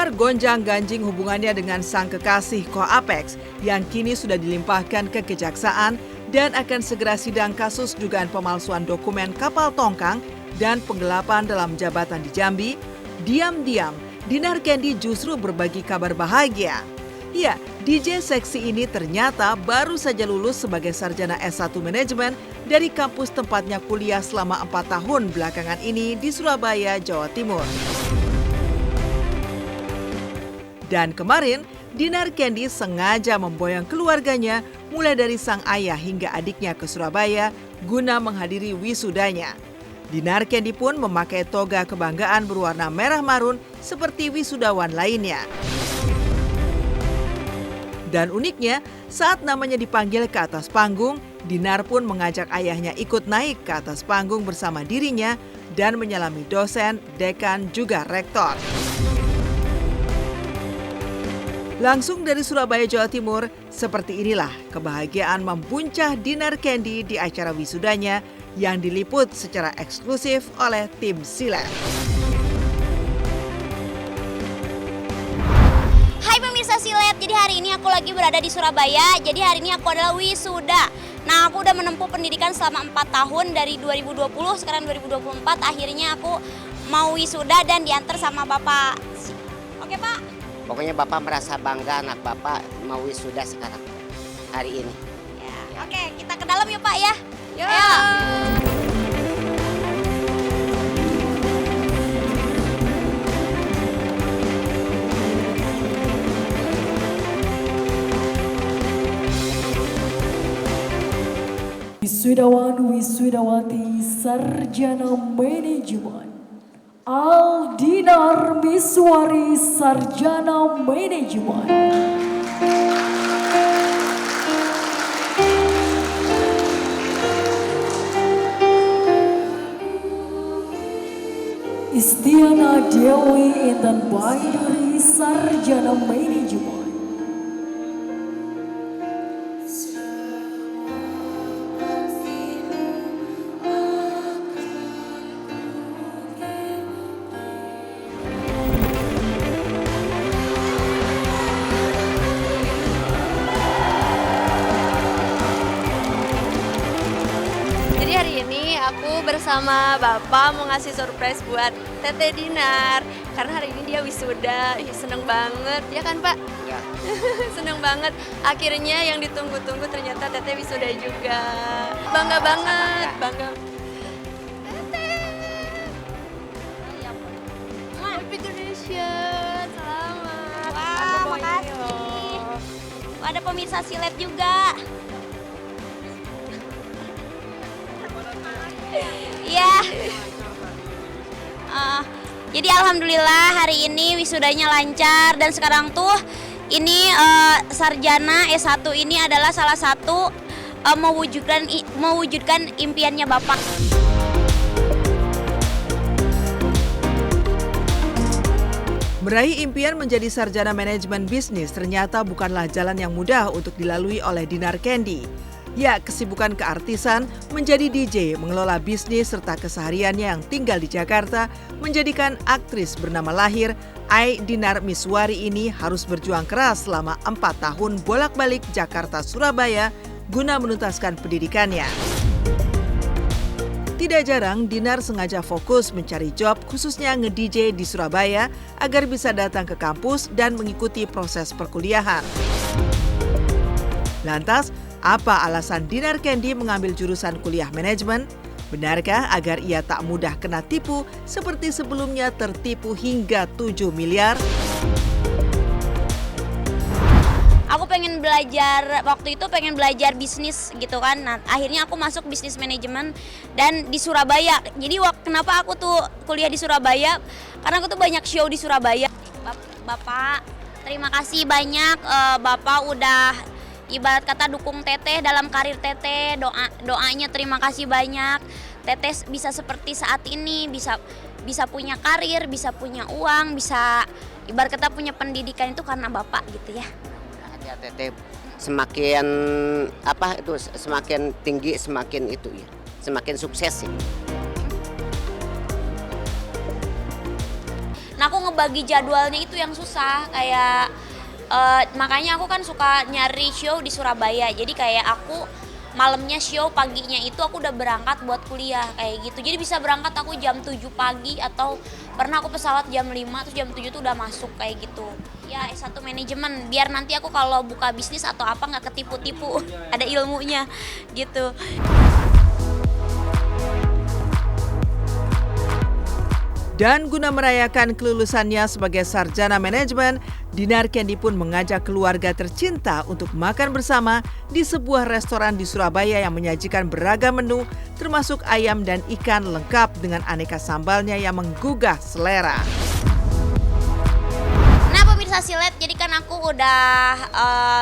Dinar gonjang-ganjing hubungannya dengan sang kekasih Ko Apex yang kini sudah dilimpahkan ke kejaksaan dan akan segera sidang kasus dugaan pemalsuan dokumen kapal tongkang dan penggelapan dalam jabatan di Jambi. Diam-diam, Dinar Candy justru berbagi kabar bahagia. Ya, DJ seksi ini ternyata baru saja lulus sebagai sarjana S1 manajemen dari kampus tempatnya kuliah selama 4 tahun belakangan ini di Surabaya, Jawa Timur. Dan kemarin, Dinar Candy sengaja memboyong keluarganya mulai dari sang ayah hingga adiknya ke Surabaya guna menghadiri wisudanya. Dinar Candy pun memakai toga kebanggaan berwarna merah marun seperti wisudawan lainnya. Dan uniknya, saat namanya dipanggil ke atas panggung, Dinar pun mengajak ayahnya ikut naik ke atas panggung bersama dirinya dan menyalami dosen, dekan, juga rektor. Langsung dari Surabaya, Jawa Timur, seperti inilah kebahagiaan membuncah Dinar Candy di acara wisudanya yang diliput secara eksklusif oleh tim Silet. Hai pemirsa Silet, jadi hari ini aku lagi berada di Surabaya, jadi hari ini aku adalah wisuda. Nah, aku udah menempuh pendidikan selama 4 tahun dari 2020, sekarang 2024, akhirnya aku mau wisuda dan diantar sama Bapak. Oke Pak? Pokoknya Bapak merasa bangga anak Bapak mau wisuda sekarang, hari ini. Ya. Oke, kita ke dalam yuk Pak ya. Yuk. Ayo. Wisudawan wisudawati sarjana manajemen Aldinar Miswari sarjana manajemen. Istiana Dewi Intan Baiduri sarjana manajemen. Jadi hari ini aku bersama Bapak mau ngasih surprise buat Teteh Dinar. Karena hari ini dia wisuda, seneng banget, ya kan Pak? Ya. Seneng banget, akhirnya yang ditunggu-tunggu ternyata Teteh wisuda juga. Bangga banget, bangga. Teteh! Happy graduation, selamat. Wah, makasih. Ada pemirsa Silet juga. Iya. Jadi alhamdulillah hari ini wisudanya lancar dan sekarang tuh ini sarjana S1 ini adalah salah satu mewujudkan impiannya Bapak. Meraih impian menjadi sarjana manajemen bisnis ternyata bukanlah jalan yang mudah untuk dilalui oleh Dinar Candy. Ya, kesibukan keartisan, menjadi DJ, mengelola bisnis, serta kesehariannya yang tinggal di Jakarta menjadikan aktris bernama lahir Ai Dinar Miswari ini harus berjuang keras selama 4 tahun bolak-balik Jakarta-Surabaya guna menuntaskan pendidikannya. Tidak jarang, Dinar sengaja fokus mencari job khususnya nge-DJ di Surabaya agar bisa datang ke kampus dan mengikuti proses perkuliahan. Lantas, apa alasan Dinar Candy mengambil jurusan kuliah manajemen? Benarkah agar ia tak mudah kena tipu seperti sebelumnya tertipu hingga 7 miliar? Aku pengen belajar, waktu itu pengen belajar bisnis gitu kan. Nah, akhirnya aku masuk bisnis manajemen dan di Surabaya. Jadi kenapa aku tuh kuliah di Surabaya? Karena aku tuh banyak show di Surabaya. Bapak, terima kasih banyak Bapak udah ibarat kata dukung Teteh dalam karir Teteh. Doanya terima kasih banyak. Teteh bisa seperti saat ini, bisa punya karir, bisa punya uang, bisa ibarat kata punya pendidikan itu karena Bapak gitu ya. Ada Teteh semakin semakin tinggi, semakin itu ya, semakin sukses ya. Nah aku ngebagi jadwalnya itu yang susah, kayak makanya aku kan suka nyari show di Surabaya. Jadi kayak aku malamnya show, paginya itu aku udah berangkat buat kuliah kayak gitu. Jadi bisa berangkat aku jam 7 pagi atau pernah aku pesawat jam 5 terus jam 7 tuh udah masuk kayak gitu. Ya S1 manajemen biar nanti aku kalau buka bisnis atau apa nggak ketipu-tipu, ada ilmunya gitu. Dan guna merayakan kelulusannya sebagai sarjana manajemen, Dinar Candy pun mengajak keluarga tercinta untuk makan bersama di sebuah restoran di Surabaya yang menyajikan beragam menu, termasuk ayam dan ikan lengkap dengan aneka sambalnya yang menggugah selera. Nah pemirsa Silet, jadi kan aku udah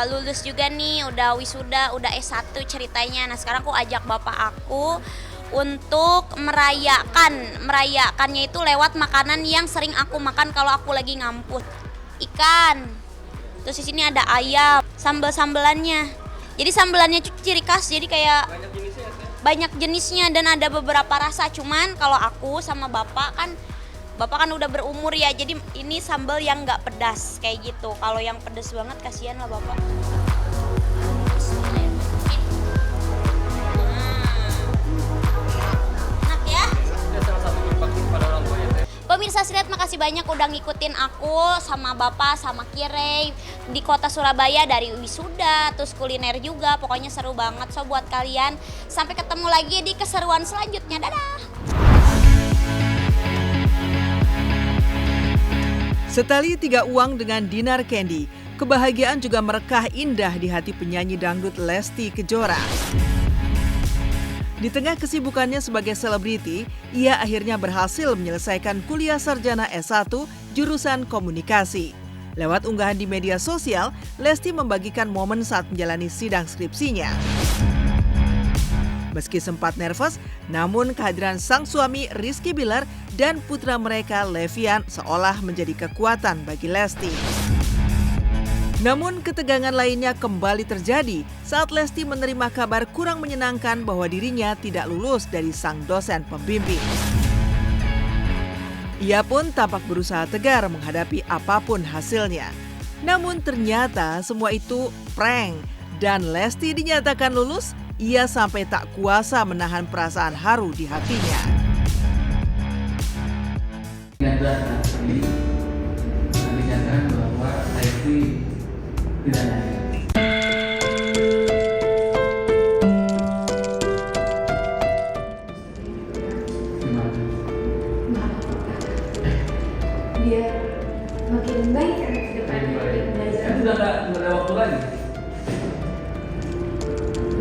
lulus juga nih, udah wisuda, udah S1 ceritanya. Nah sekarang aku ajak bapak aku untuk merayakannya itu lewat makanan yang sering aku makan kalau aku lagi ngampus. Ikan, terus di sini ada ayam, sambal-sambelannya. Jadi sambelannya ciri khas, jadi kayak banyak jenisnya dan ada beberapa rasa. Cuman kalau aku sama bapak kan udah berumur ya, jadi ini sambal yang nggak pedas kayak gitu. Kalau yang pedas banget kasihan lah bapak. Pemirsa Silet, makasih banyak udah ngikutin aku sama Bapak, sama Kirei di kota Surabaya dari wisuda, terus kuliner juga, pokoknya seru banget. So buat kalian, sampai ketemu lagi di keseruan selanjutnya, dadah! Setali 3 uang dengan Dinar Candy, kebahagiaan juga merekah indah di hati penyanyi dangdut Lesti Kejora. Di tengah kesibukannya sebagai selebriti, ia akhirnya berhasil menyelesaikan kuliah sarjana S1 jurusan komunikasi. Lewat unggahan di media sosial, Lesti membagikan momen saat menjalani sidang skripsinya. Meski sempat nervous, namun kehadiran sang suami Rizky Bilar dan putra mereka Levian seolah menjadi kekuatan bagi Lesti. Namun ketegangan lainnya kembali terjadi saat Lesti menerima kabar kurang menyenangkan bahwa dirinya tidak lulus dari sang dosen pembimbing. Ia pun tampak berusaha tegar menghadapi apapun hasilnya. Namun ternyata semua itu prank dan Lesti dinyatakan lulus, ia sampai tak kuasa menahan perasaan haru di hatinya. Dinyatakan bahwa Lesti tidak ada. Biar makin baik kan ke depannya belajar. Sudah ada waktu lagi.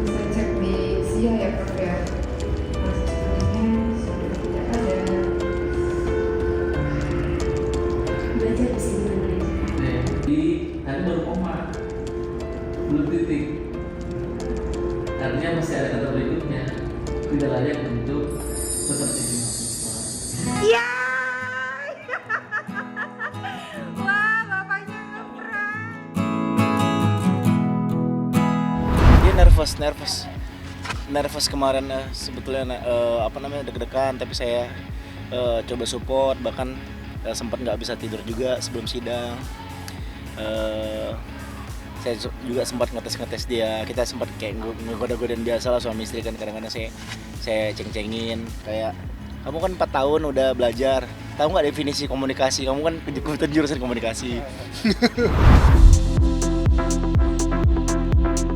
Saya cek di SIA ya Prof ya. Mahasiswanya sudah tidak ada. Belajar bisa gimana aja. Jadi tadi baru koma, belum titik. Artinya masih ada kata berikutnya, tidak layak untuk tetap jadi mahasiswa. Iya. Nervous kemarin sebetulnya deg-degan, tapi saya coba support, bahkan sempat nggak bisa tidur juga sebelum sidang. Saya juga sempat ngetes dia, kita sempat kayak ngegoda-godain biasa lah suami istri kan, kadang-kadang saya ceng-cengin kayak, kamu kan 4 tahun udah belajar, tahu nggak definisi komunikasi, kamu kan jurusan komunikasi.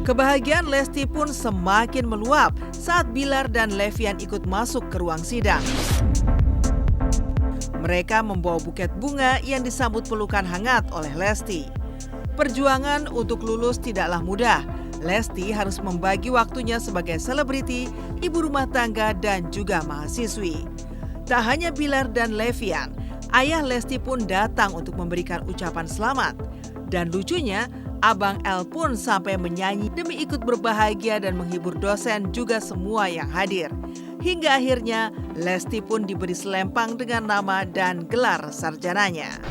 Kebahagiaan Lesti pun semakin meluap saat Bilar dan Levian ikut masuk ke ruang sidang. Mereka membawa buket bunga yang disambut pelukan hangat oleh Lesti. Perjuangan untuk lulus tidaklah mudah. Lesti harus membagi waktunya sebagai selebriti, ibu rumah tangga, dan juga mahasiswi. Tak hanya Bilar dan Levian, ayah Lesti pun datang untuk memberikan ucapan selamat. Dan lucunya, Abang L pun sampai menyanyi demi ikut berbahagia dan menghibur dosen juga semua yang hadir. Hingga akhirnya Lesti pun diberi selempang dengan nama dan gelar sarjananya.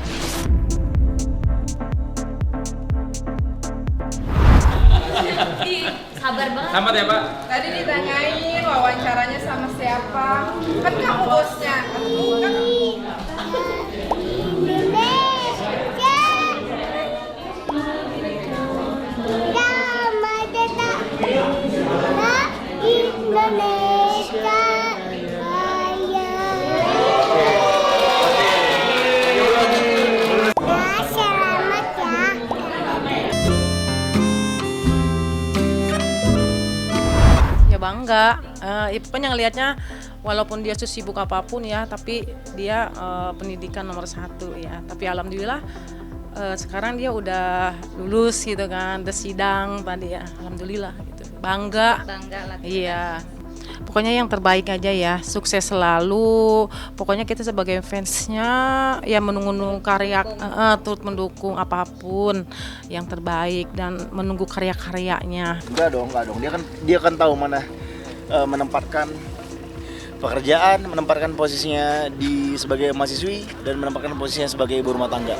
Sabar banget. Selamat ya Pak. Tadi ditanyain wawancaranya sama siapa? Kan kamu bosnya. Kan bangga. Pokoknya ngelihatnya walaupun dia sibuk apapun ya, tapi dia pendidikan nomor 1 ya. Tapi alhamdulillah sekarang dia udah lulus gitu kan, udah sidang tadi ya. Alhamdulillah gitu. Bangga lah. Iya. Pokoknya yang terbaik aja ya, sukses selalu. Pokoknya kita sebagai fansnya ya menunggu karya, turut mendukung apapun yang terbaik dan menunggu karya-karyanya. Enggak dong. Dia kan tahu mana menempatkan pekerjaan, menempatkan posisinya sebagai mahasiswi dan menempatkan posisinya sebagai ibu rumah tangga.